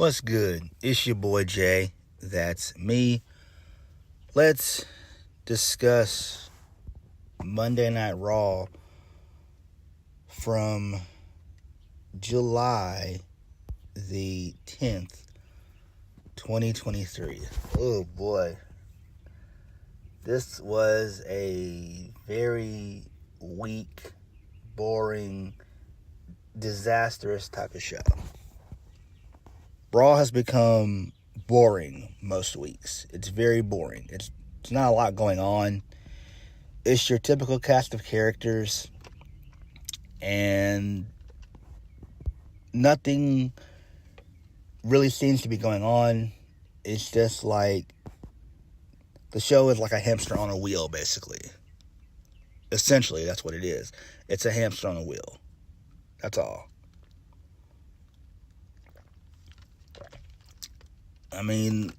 What's good? It's your boy Jay. That's me. Let's discuss Monday Night Raw from July the 10th, 2023. Oh boy. This was a very weak, boring, disastrous type of show. Raw has become boring most weeks. It's very boring. It's not a lot going on. It's your typical cast of characters, and nothing really seems to be going on. It's just like the show is like a hamster on a wheel, basically. Essentially, that's what it is. It's a hamster on a wheel. That's all. I mean,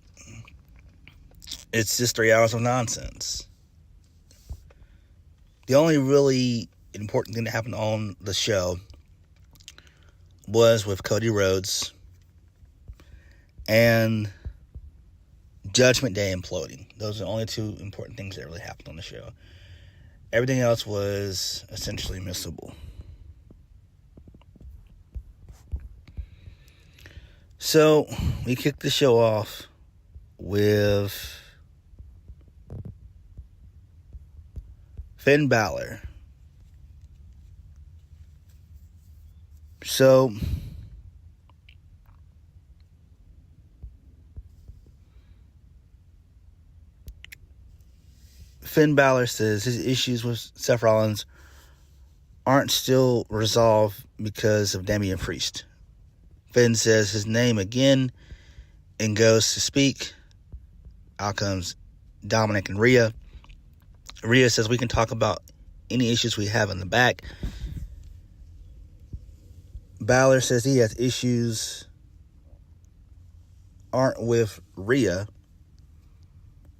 it's just 3 hours of nonsense. The only really important thing that happened on the show was with Cody Rhodes and Judgment Day imploding. Those are the only two important things that really happened on the show. Everything else was essentially missable. So, we kicked the show off with Finn Balor. So, Finn Balor says his issues with Seth Rollins aren't still resolved because of Damian Priest. Finn says his name again and goes to speak. Out comes Dominic and Rhea. Rhea says we can talk about any issues we have in the back. Balor says he has issues aren't with Rhea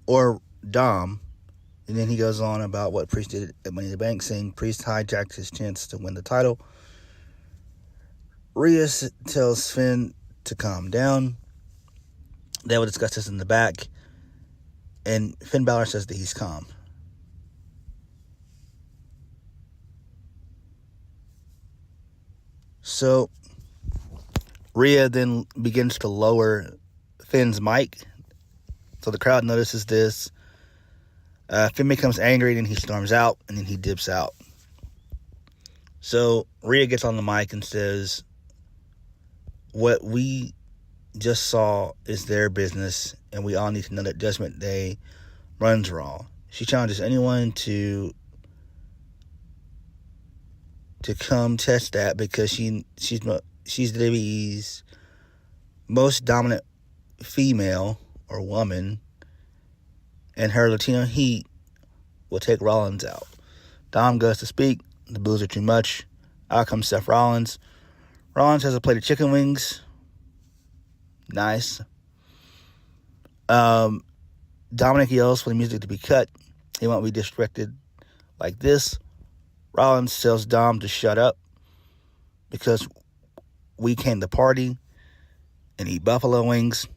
or Dom. And then he goes on about what Priest did at Money in the Bank, saying Priest hijacked his chance to win the title. Rhea tells Finn to calm down. They will discuss this in the back. And Finn Balor says that he's calm. So, Rhea then begins to lower Finn's mic. So the crowd notices this. Finn becomes angry, and he storms out, and then he dips out. So, Rhea gets on the mic and says, what we just saw is their business, and we all need to know that Judgment Day runs Raw. She challenges anyone to come test that because she's WWE's most dominant female or woman, and her Latino heat will take Rollins out. Dom goes to speak. The boos are too much. Out comes Seth Rollins. Rollins has a plate of chicken wings. Nice. Dominic yells for the music to be cut. He won't be disrespected like this. Rollins tells Dom to shut up because we came to party and eat buffalo wings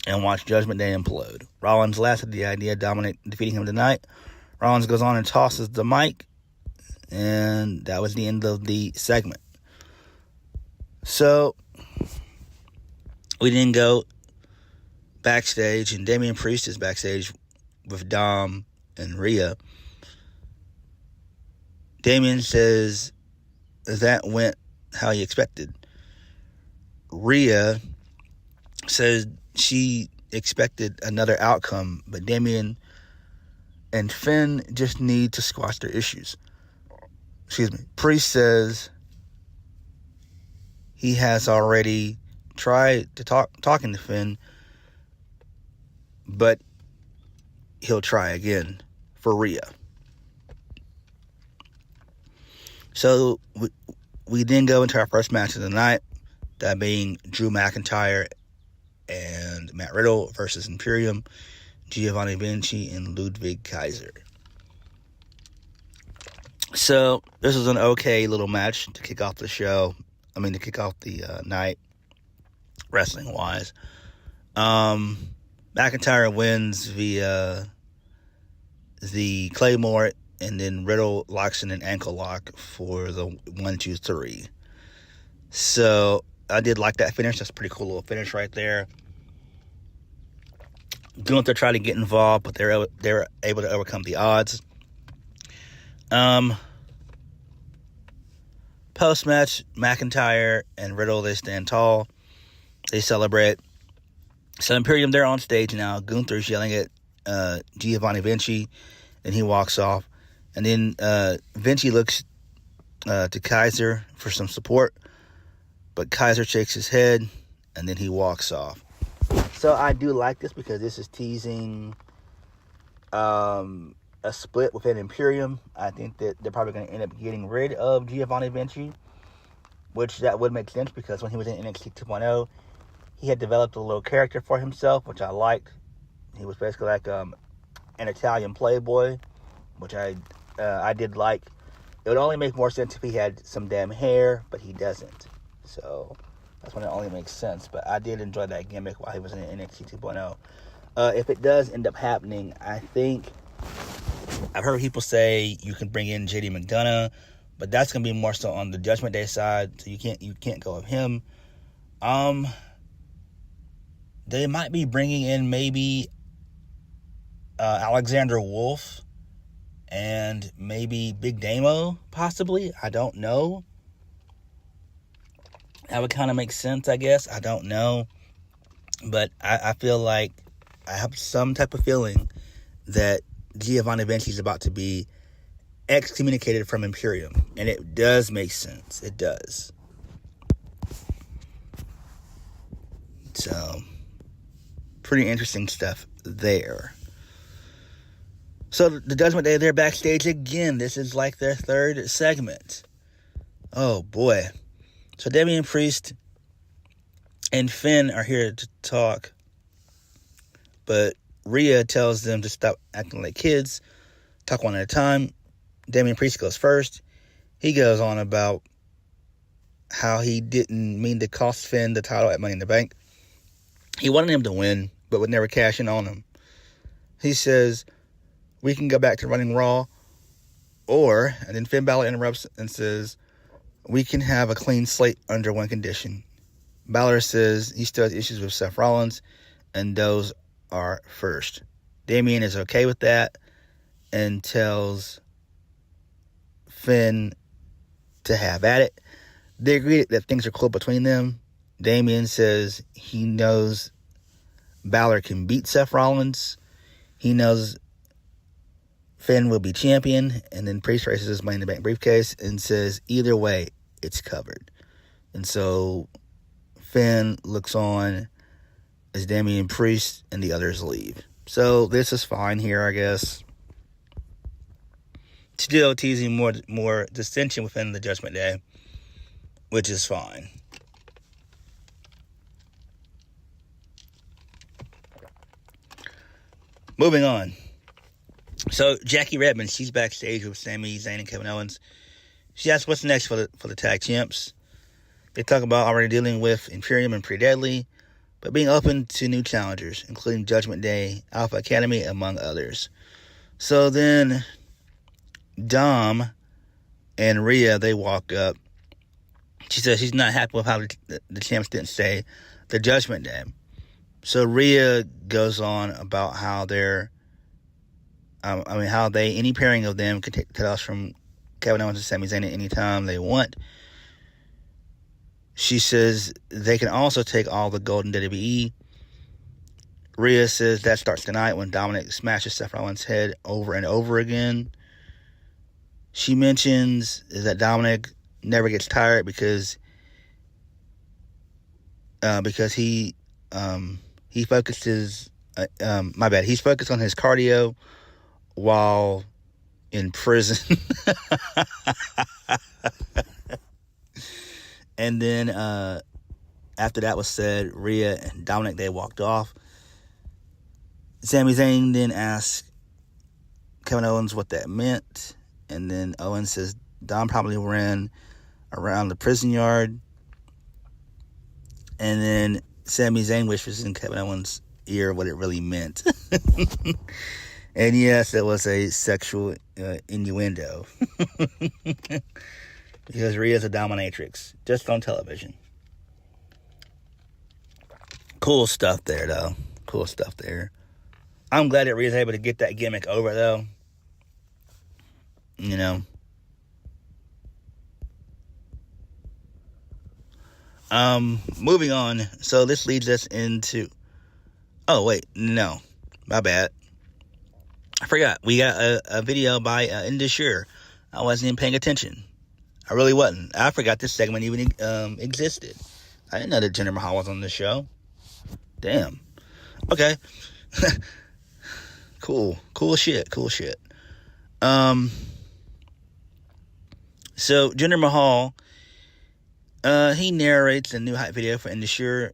and watch Judgment Day implode. Rollins laughs at the idea of Dominic defeating him tonight. Rollins goes on and tosses the mic, and that was the end of the segment. So, we then go backstage, and Damian Priest is backstage with Dom and Rhea. Damian says that went how he expected. Rhea says she expected another outcome, but Damian and Finn just need to squash their issues. Priest says he has already tried to talking to Finn, but he'll try again for Rhea. So we then go into our first match of the night, that being Drew McIntyre and Matt Riddle versus Imperium, Giovanni Vinci, and Ludwig Kaiser. So this was an okay little match to kick off the show. To kick off the night. wrestling-wise. McIntyre wins via the Claymore, and then Riddle locks in an ankle lock for the 1, 2, 3. So I did like that finish. That's a pretty cool little finish right there. Gunther tried to get involved, but they were able to overcome the odds. Post-match, McIntyre and Riddle, they stand tall. They celebrate. So Imperium, they're on stage now. Gunther's yelling at Giovanni Vinci, and he walks off. And then Vinci looks to Kaiser for some support, but Kaiser shakes his head, and then he walks off. So I do like this because this is teasing a split within Imperium. I think that they're probably going to end up getting rid of Giovanni Vinci, which that would make sense because when he was in NXT 2.0, he had developed a little character for himself, which I liked. He was basically like an Italian playboy, which I did like. It would only make more sense if he had some damn hair, but he doesn't. So that's when it only makes sense. But I did enjoy that gimmick while he was in NXT 2.0. If it does end up happening, I think I've heard people say you can bring in JD McDonough, but that's gonna be more so on the Judgment Day side, so you can't go with him. They might be bringing in maybe Alexander Wolf and maybe Big Damo, possibly. I don't know. That would kind of make sense, I guess. I don't know. But I feel like I have some type of feeling that Giovanni Vinci is about to be excommunicated from Imperium. And it does make sense. It does. So, pretty interesting stuff there. So, the Judgment Day, they're backstage again. This is like their third segment. Oh, boy. So Damian Priest and Finn are here to talk, but Rhea tells them to stop acting like kids, talk one at a time. Damian Priest goes first. He goes on about how he didn't mean to cost Finn the title at Money in the Bank. He wanted him to win, but would never cash in on him. He says, we can go back to running Raw, and then Finn Balor interrupts and says, we can have a clean slate under one condition. Balor says he still has issues with Seth Rollins, and those are first. Damian is okay with that and tells Finn to have at it. They agree that things are cool between them. Damian says he knows Balor can beat Seth Rollins. He knows Finn will be champion, and then Priest raises his Money in the Bank briefcase and says, either way, it's covered. And so Finn looks on as Damian Priest and the others leave. So this is fine here, I guess. Still teasing more dissension within the Judgment Day, which is fine. Moving on. So Jackie Redmond, she's backstage with Sami Zayn and Kevin Owens. She asks what's next for the tag champs. They talk about already dealing with Imperium and Pretty Deadly, but being open to new challengers, including Judgment Day, Alpha Academy, among others. So then Dom and Rhea, they walk up. She says she's not happy with how the champs didn't say the Judgment Day. So Rhea goes on about how they're any pairing of them can take the titles from Kevin Owens and Sami Zayn at any time they want. She says they can also take all the gold in WWE. Rhea says that starts tonight when Dominic smashes Seth Rollins' head over and over again. She mentions that Dominic never gets tired because he focuses. He's focused on his cardio while in prison. And then after that was said, Rhea and Dominic, they walked off. Sami Zayn then asked Kevin Owens what that meant. And then Owens says Dom probably ran around the prison yard. And then Sami Zayn whispers in Kevin Owens' ear what it really meant. And yes, it was a sexual innuendo. Because Rhea's a dominatrix, just on television. Cool stuff there, though. Cool stuff there. I'm glad that Rhea's able to get that gimmick over, though. You know. Moving on. So this leads us into... Oh, wait. No. My bad. I forgot. We got a video by Indusure. I wasn't even paying attention. I really wasn't. I forgot this segment even existed. I didn't know that Jinder Mahal was on this show. Damn. Okay. Cool shit. So Jinder Mahal, he narrates a new hype video for Indusure.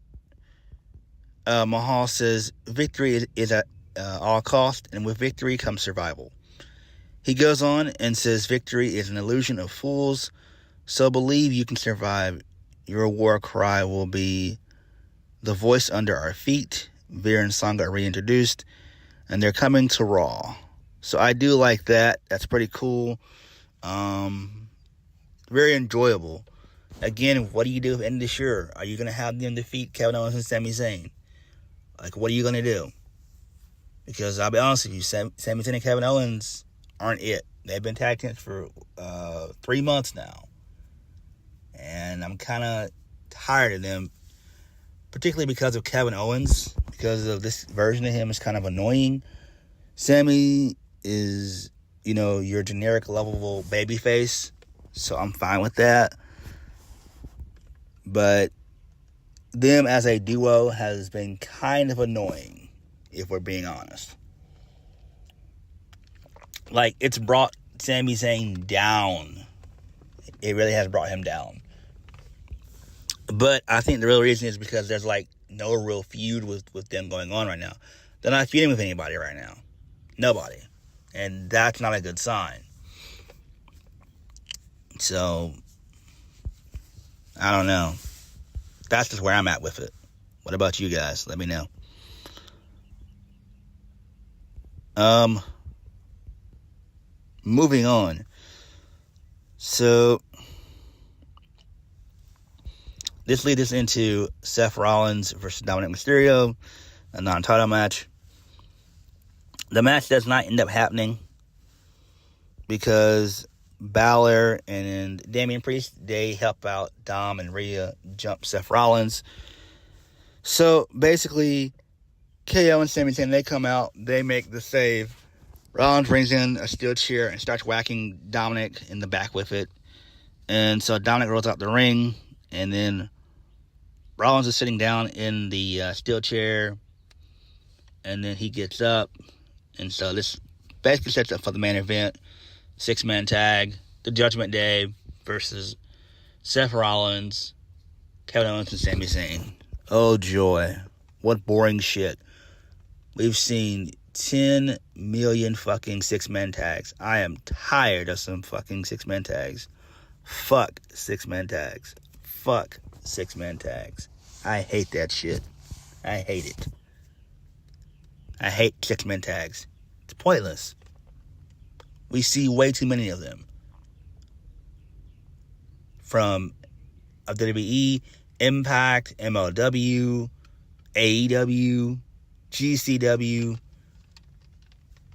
Mahal says victory is at all cost, and with victory comes survival. He goes on and says victory is an illusion of fools, so believe you can survive. Your war cry will be the voice under our feet. Veer and Sangha are reintroduced, and they're coming to Raw. So I do like that. That's pretty cool. Very enjoyable. Again, what do you do with Indusure? Are you going to have them defeat Kevin Owens and Sami Zayn? Like, what are you going to do? Because I'll be honest with you, Sami Zayn and Kevin Owens aren't it. They've been tag teams for 3 months now. And I'm kind of tired of them, particularly because of Kevin Owens, because of this version of him is kind of annoying. Sami is, your generic lovable babyface, so I'm fine with that. But them as a duo has been kind of annoying, if we're being honest. Like, it's brought Sami Zayn down. It really has brought him down. But I think the real reason is because there's, no real feud with them going on right now. They're not feuding with anybody right now. Nobody. And that's not a good sign. So, I don't know. That's just where I'm at with it. What about you guys? Let me know. Moving on. So, this leads us into Seth Rollins versus Dominic Mysterio, a non-title match. The match does not end up happening because Balor and Damian Priest, they help out Dom and Rhea jump Seth Rollins. So basically, KO and Sami Zayn, they come out, they make the save. Rollins brings in a steel chair and starts whacking Dominic in the back with it. And so Dominic rolls out the ring, and then Rollins is sitting down in the steel chair, and then he gets up. And so this basically sets up for the main event. 6-man tag, the Judgment Day versus Seth Rollins, Kevin Owens, and Sami Zayn. Oh, joy. What boring shit. We've seen 10 million fucking 6-man tags. I am tired of some fucking 6-man tags. Fuck 6-man tags. Fuck 6-man tags. I hate that shit. I hate it. I hate 6-man tags. It's pointless. We see way too many of them. From WWE, Impact, MLW, AEW, GCW,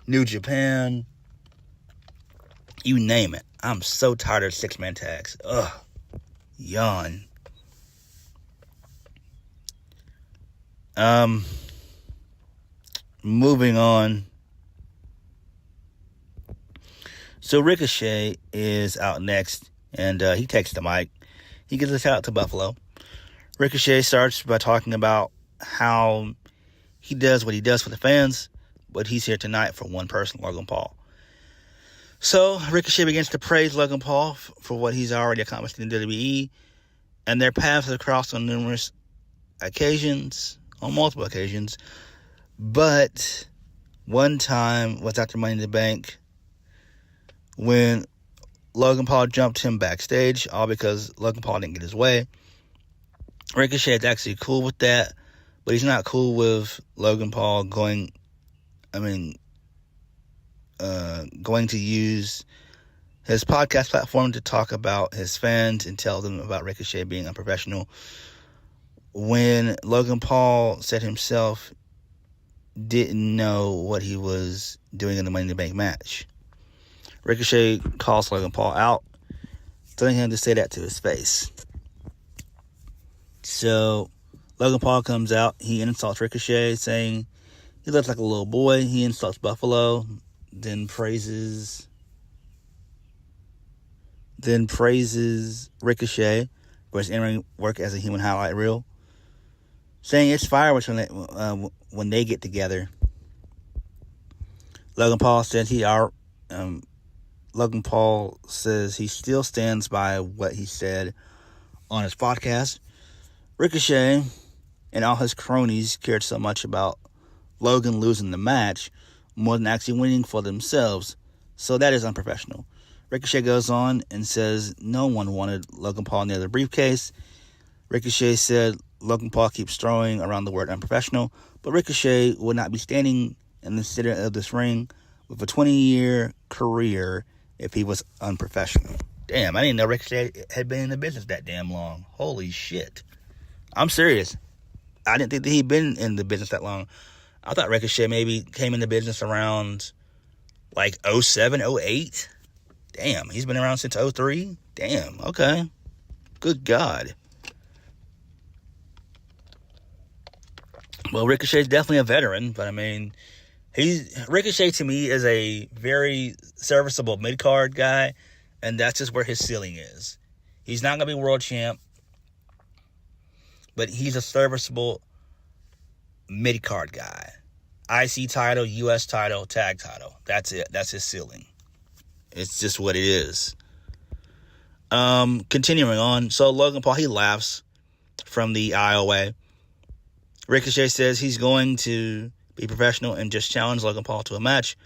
New Japan. You name it. I'm so tired of 6-man tags. Ugh. Yawn. Moving on. So Ricochet is out next, and he takes the mic. He gives a shout out to Buffalo. Ricochet starts by talking about how he does what he does for the fans, but he's here tonight for one person, Logan Paul. So Ricochet begins to praise Logan Paul for what he's already accomplished in WWE, and their paths have crossed on numerous occasions, on multiple occasions. But one time was after Money in the Bank, when Logan Paul jumped him backstage, all because Logan Paul didn't get his way. Ricochet is actually cool with that. But he's not cool with Logan Paul going to use his podcast platform to talk about his fans and tell them about Ricochet being unprofessional, when Logan Paul said himself didn't know what he was doing in the Money in the Bank match. Ricochet calls Logan Paul out, telling him to say that to his face. So Logan Paul comes out, he insults Ricochet, saying he looks like a little boy. He insults Buffalo, then praises Ricochet for his in-ring work as a human highlight reel, saying it's fireworks when they get together. Logan Paul says he still stands by what he said on his podcast. Ricochet and all his cronies cared so much about Logan losing the match more than actually winning for themselves, so that is unprofessional. Ricochet goes on and says no one wanted Logan Paul near the briefcase. Ricochet said Logan Paul keeps throwing around the word unprofessional, but Ricochet would not be standing in the center of this ring with a 20-year career if he was unprofessional. Damn, I didn't know Ricochet had been in the business that damn long. Holy shit. I'm serious. I didn't think that he'd been in the business that long. I thought Ricochet maybe came in the business around like 07, 08. Damn, he's been around since 03? Damn, okay. Good God. Well, Ricochet's definitely a veteran, but I mean, Ricochet to me is a very serviceable mid-card guy, and that's just where his ceiling is. He's not going to be world champ, but he's a serviceable mid-card guy. IC title, US title, tag title. That's it. That's his ceiling. It's just what it is. Continuing on. So Logan Paul, he laughs from the aisle away. Ricochet says he's going to be professional and just challenge Logan Paul to a match.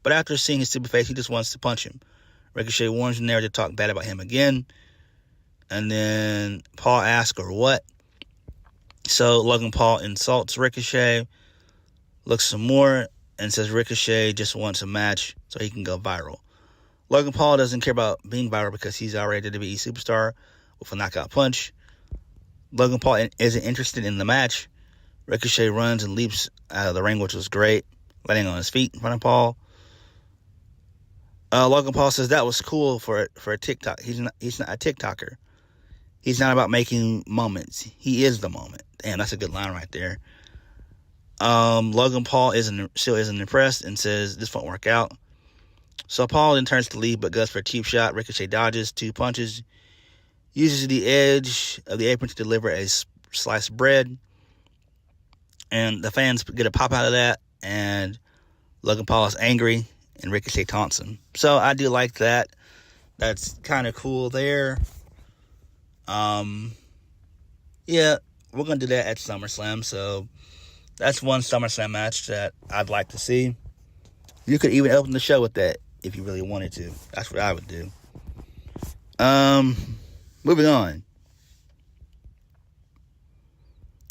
But after seeing his stupid face, he just wants to punch him. Ricochet warns him there to talk bad about him again. And then Paul asks, or what? So Logan Paul insults Ricochet, looks some more, and says Ricochet just wants a match so he can go viral. Logan Paul doesn't care about being viral because he's already a WWE superstar with a knockout punch. Logan Paul isn't interested in the match. Ricochet runs and leaps out of the ring, which was great, landing on his feet in front of Paul. Logan Paul says that was cool for a TikTok. He's not a TikToker. He's not about making moments. He is the moment. Damn, that's a good line right there. Logan Paul still isn't impressed and says this won't work out. So Paul then turns to leave but goes for a cheap shot. Ricochet dodges 2 punches, uses the edge of the apron to deliver a sliced bread, and the fans get a pop out of that, and Logan Paul is angry, and Ricochet taunts him. So I do like that. That's kind of cool there. Yeah, we're going to do that at SummerSlam, so that's one SummerSlam match that I'd like to see. You could even open the show with that if you really wanted to. That's what I would do. Moving on.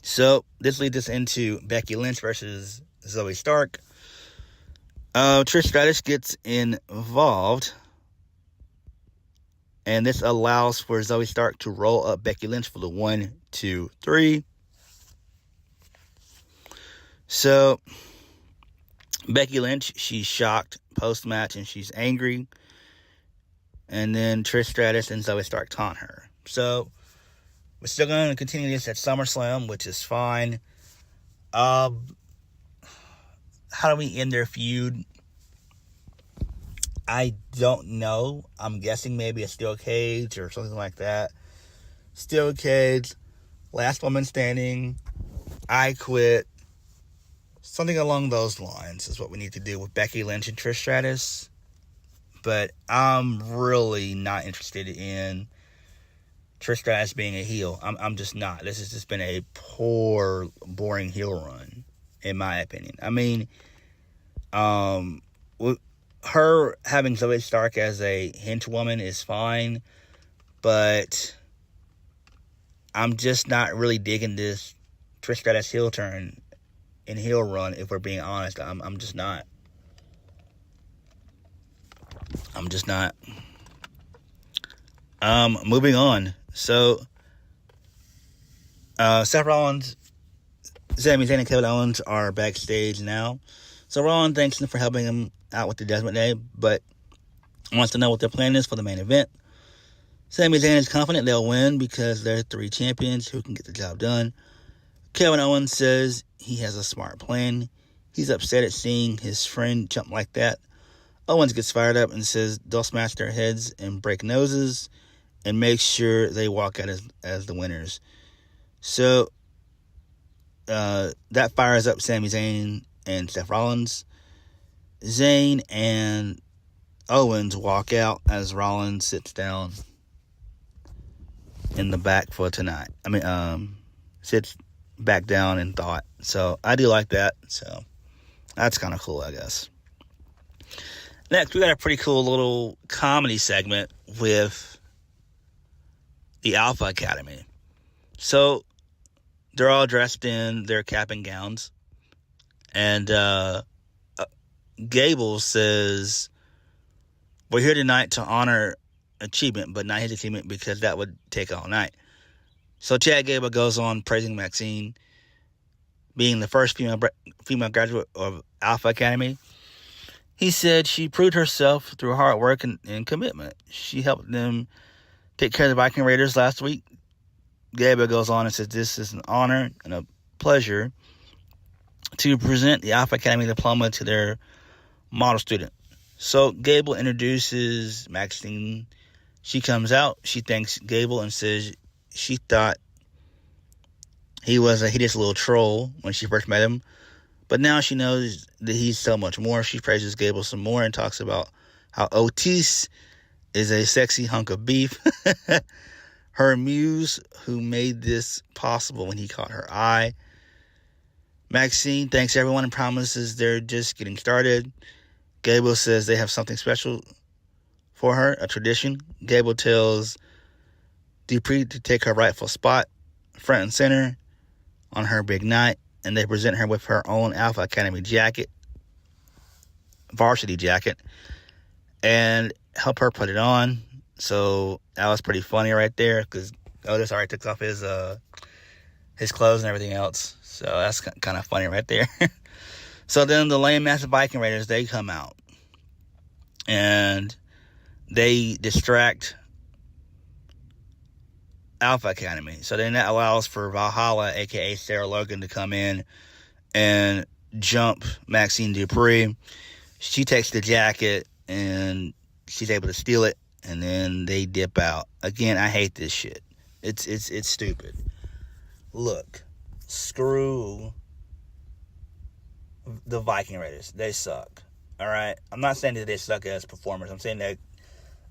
So, this leads us into Becky Lynch versus Zoey Stark. Trish Stratus gets involved, and this allows for Zoey Stark to roll up Becky Lynch for the 1, 2, 3. So, Becky Lynch, she's shocked post-match and she's angry. And then Trish Stratus and Zoey Stark taunt her. So, we're still going to continue this at SummerSlam, which is fine. How do we end their feud? I don't know. I'm guessing maybe a steel cage or something like that. Steel cage, last woman standing, I quit. Something along those lines is what we need to do with Becky Lynch and Trish Stratus. But I'm really not interested in Trish Stratus being a heel. I'm just not. This has just been a poor, boring heel run, in my opinion. I mean, her having Zoey Stark as a henchwoman is fine, but I'm just not really digging this Trish Stratus heel turn and heel run, if we're being honest. I'm just not. I'm just not. Moving on. So, Seth Rollins, Sami Zayn, and Kevin Owens are backstage now. So Rollins thanks them for helping him out with the Judgment Day, but wants to know what their plan is for the main event. Sami Zayn is confident they'll win because they're 3 champions who can get the job done. Kevin Owens says he has a smart plan. He's upset at seeing his friend jump like that. Owens gets fired up and says they'll smash their heads and break noses and make sure they walk out as the winners. So that fires up Sami Zayn and Seth Rollins. Zayn and Owens walk out as Rollins sits down in the back for tonight. Sits back down in thought. So I do like that. So that's kind of cool, I guess. Next, we got a pretty cool little comedy segment with the Alpha Academy. So they're all dressed in their cap and gowns. And Gable says, we're here tonight to honor achievement, but not his achievement because that would take all night. So Chad Gable goes on praising Maxine being the first female graduate of Alpha Academy. He said she proved herself through hard work and commitment. She helped them take care of the Viking Raiders last week. Gable goes on and says this is an honor and a pleasure to present the Alpha Academy diploma to their model student. So Gable introduces Maxine. She comes out. She thanks Gable and says she thought he was a hideous little troll when she first met him. But now she knows that he's so much more. She praises Gable some more and talks about how Otis is a sexy hunk of beef. Her muse who made this possible when he caught her eye. Maxine thanks everyone and promises they're just getting started. Gable says they have something special for her, a tradition. Gable tells Dupri to take her rightful spot, front and center, on her big night, and they present her with her own Alpha Academy jacket, varsity jacket, and help her put it on. So that was pretty funny right there, because Otis already took off his clothes and everything else. So that's kind of funny right there. So then the Lame Massive Viking Raiders, they come out. And they distract Alpha Academy. So then that allows for Valhalla, a.k.a. Sarah Logan, to come in and jump Maxine Dupri. She takes the jacket and she's able to steal it. And then they dip out. Again, I hate this shit. It's stupid. Look, screw the Viking Raiders. They suck. Alright? I'm not saying that they suck as performers. I'm saying that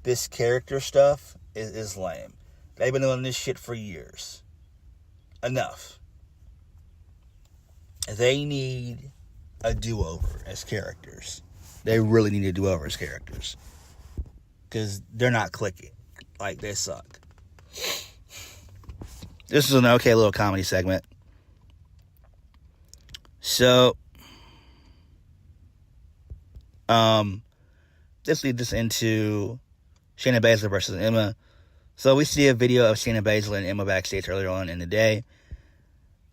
this character stuff is lame. They've been doing this shit for years. Enough. They need a do-over as characters. They really need a do-over as characters. Because they're not clicking. Like, they suck. This is an okay little comedy segment. So, this leads us into Shayna Baszler versus Emma. So we see a video of Shayna Baszler and Emma backstage earlier on in the day.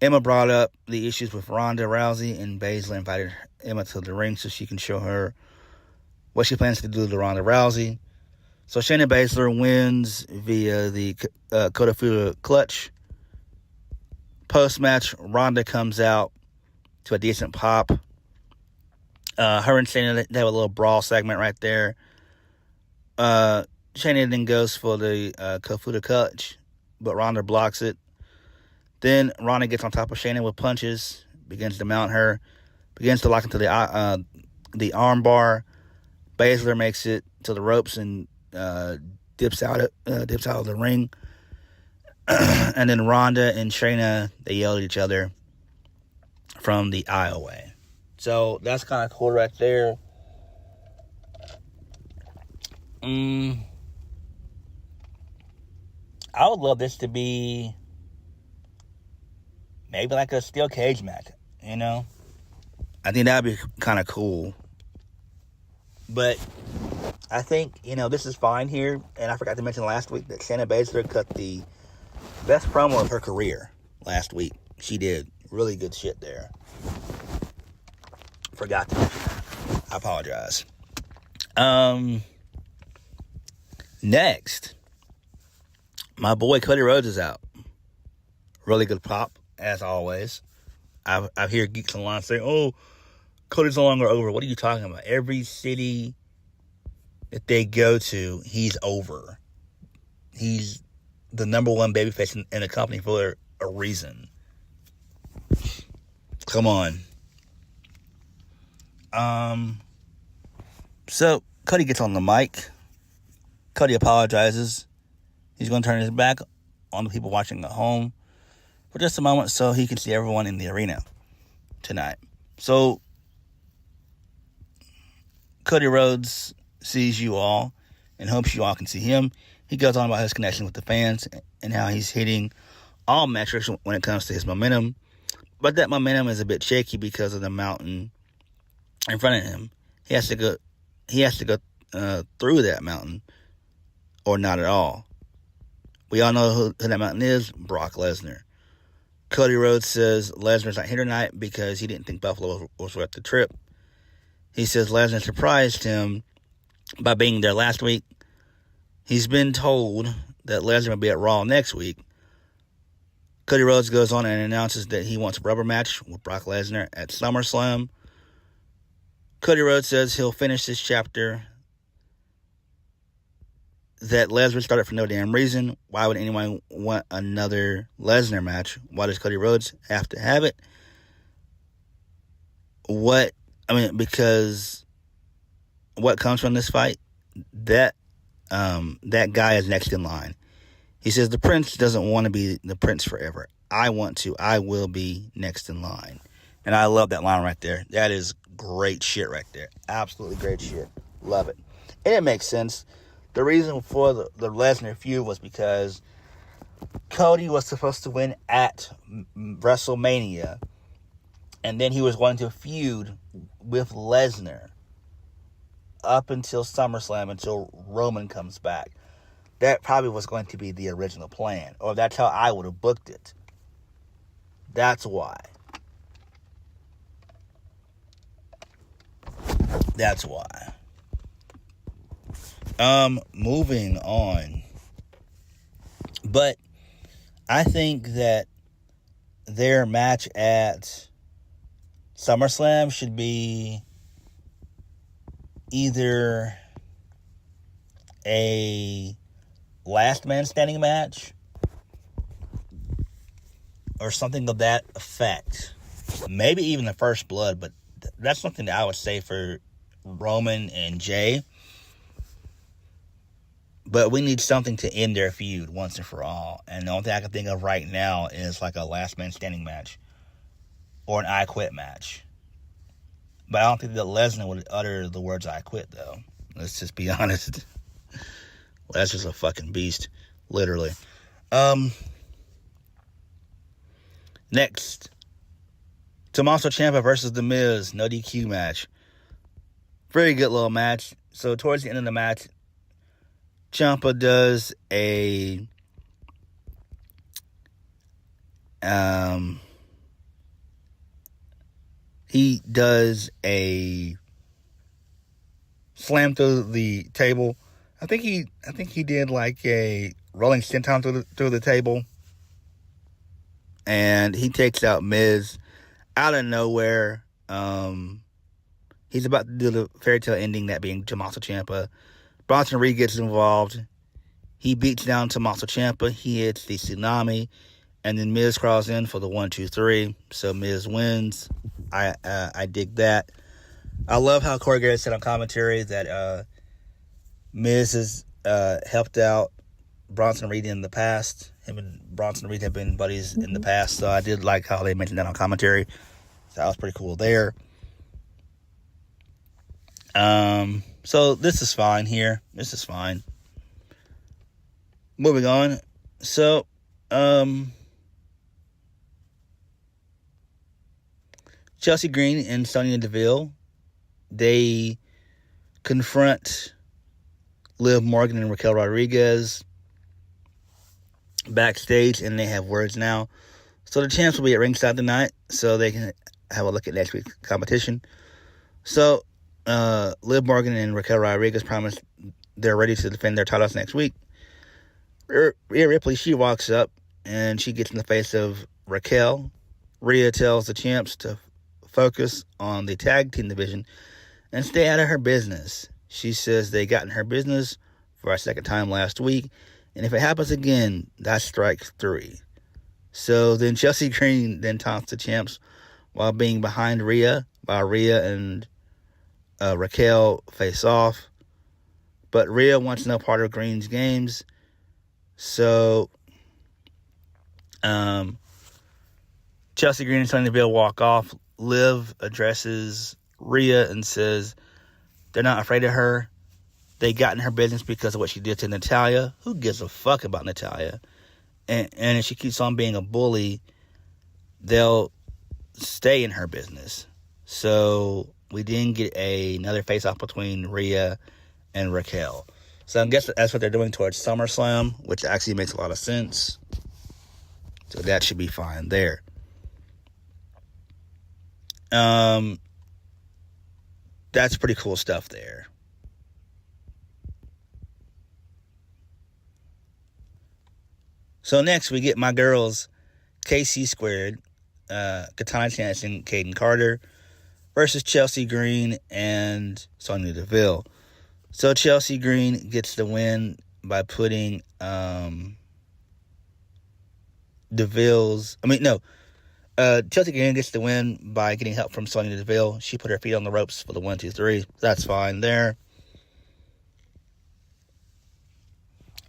Emma brought up the issues with Ronda Rousey, and Baszler invited Emma to the ring so she can show her what she plans to do to Ronda Rousey. So Shayna Baszler wins via the Kodafuda clutch. Post-match, Ronda comes out to a decent pop. Her and Shayna, they have a little brawl segment right there. Shayna then goes for the Kodafuda clutch, but Ronda blocks it. Then Ronda gets on top of Shayna with punches, begins to mount her, begins to lock into the arm bar. Baszler makes it to the ropes and dips out of the ring. And then Ronda and Shayna, they yell at each other from the aisleway. So that's kind of cool right there. I would love this to be Maybe like a steel cage match, you know? I think that would be kind of cool. But I think, this is fine here. And I forgot to mention last week that Shayna Baszler cut the best promo of her career last week. She did really good shit there. Forgot to mention that. I apologize. Next, my boy Cody Rhodes is out. Really good pop, as always. I hear geeks online saying, "Oh, Cody's no longer over." What are you talking about? Every city that they go to, he's over. He's the number one babyface in the company for a reason. Come on. So Cody gets on the mic. Cody apologizes. He's going to turn his back on the people watching at home for just a moment so he can see everyone in the arena tonight. So Cody Rhodes sees you all and hopes you all can see him. He goes on about his connection with the fans and how he's hitting all metrics when it comes to his momentum. But that momentum is a bit shaky because of the mountain in front of him. He has to go through that mountain or not at all. We all know who that mountain is, Brock Lesnar. Cody Rhodes says Lesnar's not here tonight because he didn't think Buffalo was worth the trip. He says Lesnar surprised him by being there last week. He's been told that Lesnar will be at Raw next week. Cody Rhodes goes on and announces that he wants a rubber match with Brock Lesnar at SummerSlam. Cody Rhodes says he'll finish this chapter that Lesnar started for no damn reason. Why would anyone want another Lesnar match? Why does Cody Rhodes have to have it? Because what comes from this fight, that guy is next in line. He says the prince doesn't want to be the prince forever. I will be next in line. And I love that line right there. That is great shit right there. Absolutely great shit. Love it. And it makes sense. The reason for the Lesnar feud was because Cody was supposed to win at WrestleMania. And then he was going to feud with Lesnar up until SummerSlam, until Roman comes back. That probably was going to be the original plan. Or that's how I would have booked it. That's why. That's why. Moving on. But I think that their match at SummerSlam should be either a last man standing match or something of that effect. Maybe even the first blood, but that's something that I would say for Roman and Jay. But we need something to end their feud once and for all. And the only thing I can think of right now is like a last man standing match or an I quit match. But I don't think that Lesnar would utter the words I quit, though. Let's just be honest. Lesnar's a fucking beast, literally. Next, Tommaso Ciampa versus The Miz, no DQ match. Very good little match. So towards the end of the match, Ciampa does a slam through the table. I think he did like a rolling senton through the table, and he takes out Miz out of nowhere. He's about to do the fairy tale ending, that being Tommaso Ciampa. Bronson Reed gets involved. He beats down Tommaso Ciampa. He hits the tsunami, and then Miz crawls in for the 1-2-3. So Miz wins. I dig that. I love how Corey Garrett said on commentary that Miz has helped out Bronson Reed in the past. Him and Bronson Reed have been buddies in the past, so I did like how they mentioned that on commentary. So that was pretty cool there. So this is fine here. This is fine. Moving on. So, Chelsea Green and Sonya Deville, they confront Liv Morgan and Raquel Rodriguez backstage, and they have words now. So the champs will be at ringside tonight, so they can have a look at next week's competition. So Liv Morgan and Raquel Rodriguez promised they're ready to defend their titles next week. Rhea Ripley, she walks up, and she gets in the face of Raquel. Rhea tells the champs to focus on the tag team division and stay out of her business. She says they got in her business for a second time last week, and if it happens again, that's strike 3. So then Chelsea Green then taunts the champs while being behind Rhea, while Rhea and Raquel face off. But Rhea wants no part of Green's games. So Chelsea Green and Sonya Deville walk off. Liv addresses Rhea and says they're not afraid of her. They got in her business because of what she did to Natalya. Who gives a fuck about Natalya? And if she keeps on being a bully, they'll stay in her business. So we didn't get another face-off between Rhea and Raquel. So I guess that's what they're doing towards SummerSlam, which actually makes a lot of sense. So that should be fine there. That's pretty cool stuff there. So next we get my girls, KC Squared, Katana Chance and Kaden Carter versus Chelsea Green and Sonya Deville. So Chelsea Green gets the win by putting Chelsea Green gets the win by getting help from Sonya Deville. She put her feet on the ropes for the 1, 2, 3. That's fine there.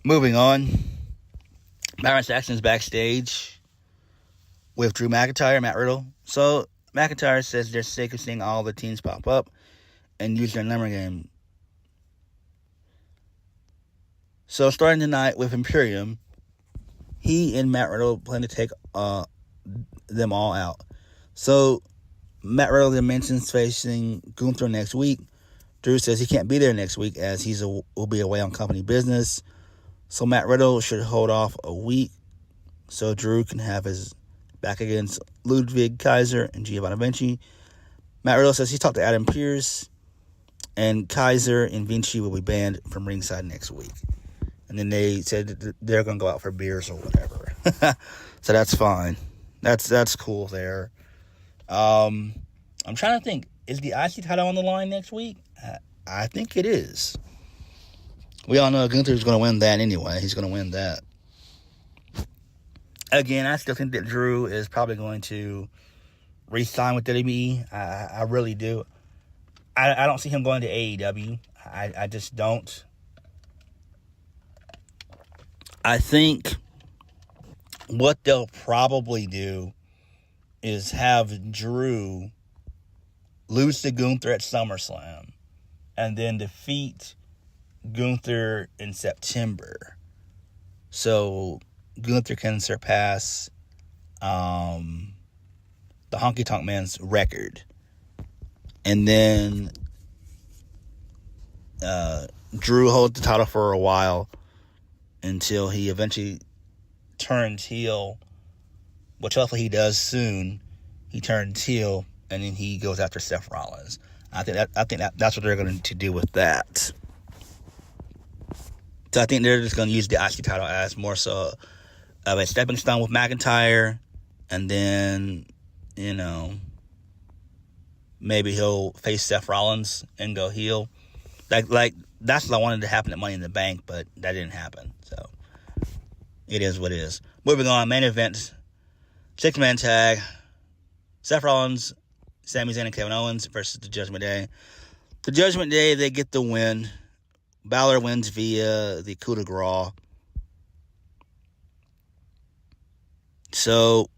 Moving on. Byron Saxton's backstage with Drew McIntyre and Matt Riddle. So McIntyre says they're sick of seeing all the teams pop up and use their number game. So starting tonight with Imperium, he and Matt Riddle plan to take them all out. So Matt Riddle then mentions facing Gunther next week. Drew says he can't be there next week as will be away on company business. So Matt Riddle should hold off a week so Drew can have his back against Ludwig Kaiser and Giovanni Vinci. Matt Riddle says he talked to Adam Pearce, and Kaiser and Vinci will be banned from ringside next week. And then they said that they're going to go out for beers or whatever. So that's fine. That's cool there. I'm trying to think. Is the IC title on the line next week? I think it is. We all know Gunther's going to win that anyway. He's going to win that. Again, I still think that Drew is probably going to re-sign with WWE. I really do. I don't see him going to AEW. I just don't. I think what they'll probably do is have Drew lose to Gunther at SummerSlam and then defeat Gunther in September. So Gunther can surpass the Honky Tonk Man's record. And then Drew holds the title for a while until he eventually turns heel, which hopefully he does soon. He turns heel, and then he goes after Seth Rollins. I think that's what they're going to do with that. So I think they're just going to use the IC title as more so of a stepping stone with McIntyre, and then, maybe he'll face Seth Rollins and go heel. Like that's what I wanted to happen at Money in the Bank, but that didn't happen. So it is what it is. Moving on, main event, 6-man tag, Seth Rollins, Sami Zayn, and Kevin Owens versus the Judgment Day. The Judgment Day, they get the win. Balor wins via the coup de grace. So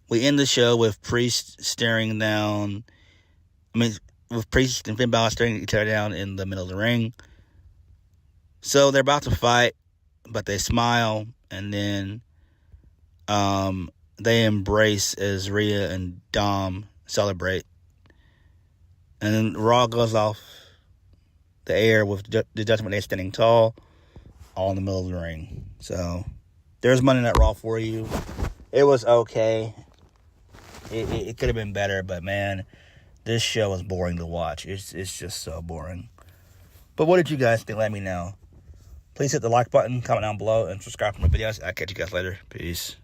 we end the show with Priest staring down. With Priest and Finn Balor staring each other down in the middle of the ring. So they're about to fight, but they smile, and then they embrace as Rhea and Dom celebrate And then Raw goes off the air with the Judgment Day standing tall, all in the middle of the ring. So, there's Monday Night Raw for you. It was okay. It could have been better, but man, this show is boring to watch. It's just so boring. But what did you guys think? Let me know. Please hit the like button, comment down below, and subscribe for my videos. I'll catch you guys later. Peace.